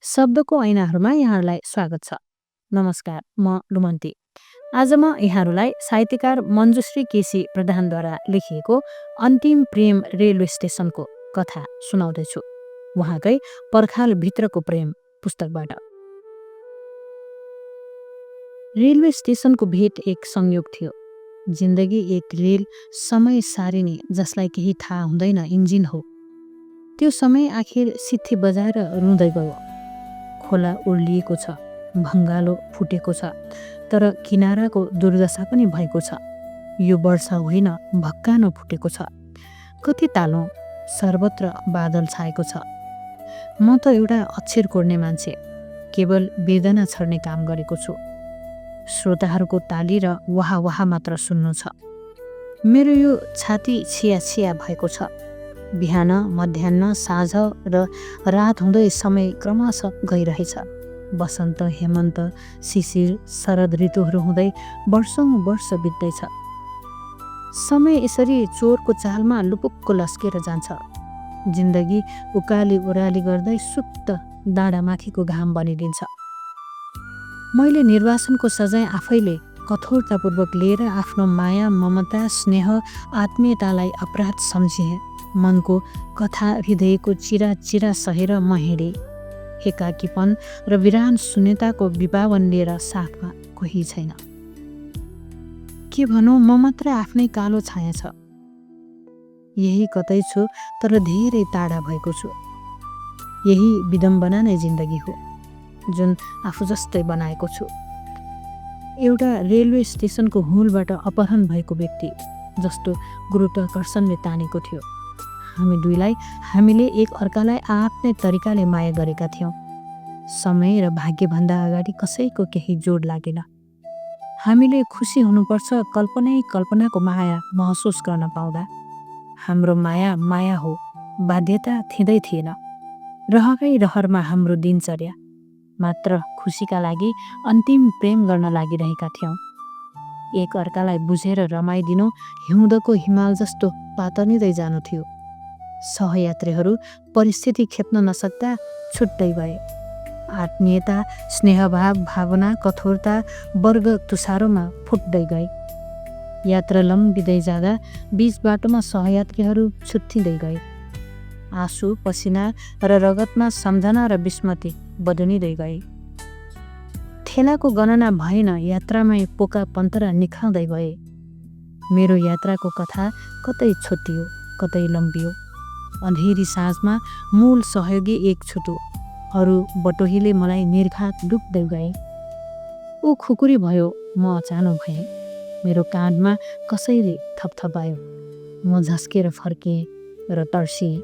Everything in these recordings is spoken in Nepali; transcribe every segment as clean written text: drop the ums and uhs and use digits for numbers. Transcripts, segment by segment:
शब्दको ऐनाहरूमा यहाँहरूलाई स्वागत छ। नमस्कार, म लुमन्ती। आज म यहाँहरूलाई साहित्यकार मञ्जुश्री केसी प्रधानद्वारा लेखिएको अन्तिम प्रेम रेलवे स्टेसनको कथा सुनाउँदैछु, उहाँकै पर्खाल भित्रको प्रेम पुस्तकबाट। रेलवे स्टेसनको भेट एक संयोग थियो। जिन्दगी एक रेल समय सारिने जसलाई केही थाहा हुँदैन इन्जिन हो। त्यो समय आखिर सित्थी बजाएर रुँदै गयो। खोला उर्लिएको छ, भङ्गालो फुटेको छ, तर किनाराको दुर्दशा पनि भएको छ। यो वर्षा होइन, भक्कानो फुटेको छ। कति तालौँ, सर्वत्र बादल छाएको छ। म त एउटा अक्षर कोर्ने मान्छे, केवल वेदना छर्ने काम गरेको छु। श्रोताहरूको ताली र वाह वाह मात्र सुन्नु छ। मेरो यो छाती छिया छिया भएको छ। बिहान, मध्याह्न, साँझ र रात हुँदै समय क्रमशः गइरहेछ। वसन्त, हेमन्त, शिशिर, शरद ऋतुहरू हुँदै वर्षौँ वर्ष बित्दैछ। समय यसरी चोरको चालमा लुपुक्क लस्केर जान्छ। जिन्दगी उकाली ओह्राली गर्दै सुप्त डाँडामाथिको घाम बनिदिन्छ। मैले निर्वासनको सजाय आफैले कठोरतापूर्वक लिएर आफ्नो माया, ममता, स्नेह, आत्मीयतालाई अपराध सम्झिएँ। मनको कथा हृदयको चिरा चिरा सहेर म हिँडेँ। एकाकीपन र विरान शून्यताको विभावन लिएर साथमा कोही छैन। के भनौँ, म मात्र आफ्नै कालो छाया छ। यही कतै छु, तर धेरै टाढा भएको छु। यही विडम्बना नै जिन्दगी हो, जुन आफू जस्तै बनाएको छु। एउटा रेलवे स्टेसनको हुलबाट अपहरण भएको व्यक्ति जस्तो गुरुत्वाकर्षणले तानेको थियो। हामी दुईलाई हामीले एक अर्कालाई आफ्नै तरिकाले माया गरेका थियौँ। समय र भाग्यभन्दा अगाडि कसैको केही जोड लागेन। हामीले खुसी हुनुपर्छ कल्पनाको माया महसुस गर्न पाउँदा। हाम्रो माया माया हो, बाध्यता थिँदै थिएन। रहरै रहरमा हाम्रो दिनचर्या मात्र खुसीका लागि अन्तिम प्रेम गर्न लागिरहेका थियौँ। एक अर्कालाई बुझेर रमाइदिनु हिउँदको हिमाल जस्तो पातनिँदै जानु थियो। सहयात्रीहरू परिस्थिति खेप्न नसक्दा छुट्दै गए। आत्मीयता, स्नेहभाव, भावना, कठोरता वर्ग तुषारोमा फुट्दै गए। यात्रा लम्बिँदै जाँदा बीच बाटोमा सहयात्रीहरू छुट्टिँदै गए। आँसु, पसिना र रगतमा सम्झना र विस्मृति बदनिँदै गए। ठेलाको गणना भएन, यात्रामै पोका पन्तरा निखाल्दै गए। मेरो यात्राको कथा कतै छोटियो, कतै लम्बियो। अँधेरी साँझमा मूल सहयोगी एक छुटो, अरू बटोहीले मलाई निर्घात डुब्दै गए। ऊ खुकुरी भयो, म अचानो भएँ। मेरो काँधमा कसैले थपथपायो। म झस्केर फर्केँ र तर्सिएँ।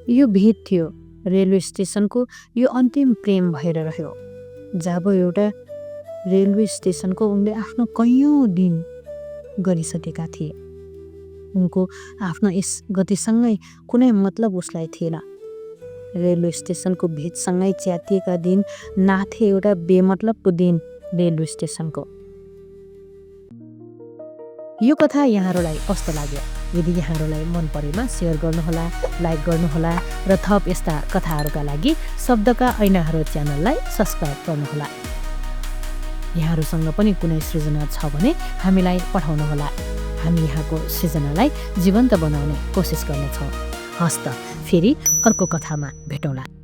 यो भेट थियो रेलवे स्टेसनको। यो अन्तिम प्रेम भएर रह्यो। जब एउटा रेलवे स्टेसनको उनले आफ्नो कैयौँ दिन गरिसकेका थिए। उनको आफ्नो यस गतिसँगै कुनै मतलब उसलाई थिएन। रेलवे स्टेसनको भेटसँगै च्यातिएका दिन नाथे एउटा बेमतलबको दिन रेलवे स्टेसनको। यो कथा यहाँहरूलाई कस्तो लाग्यो? यदि यहाँहरूलाई मन परेमा सेयर गर्नुहोला, लाइक गर्नुहोला र थप यस्ता कथाहरूका लागि शब्दका ऐनाहरू च्यानललाई सब्स्क्राइब गर्नुहोला। यहाँहरूसँग पनि कुनै सृजना छ भने हामीलाई पठाउनुहोला। हामी यहाँको सृजनालाई जीवन्त बनाउने कोसिस गर्नेछौँ। हस्त फेरि अर्को कथामा भेटौँला।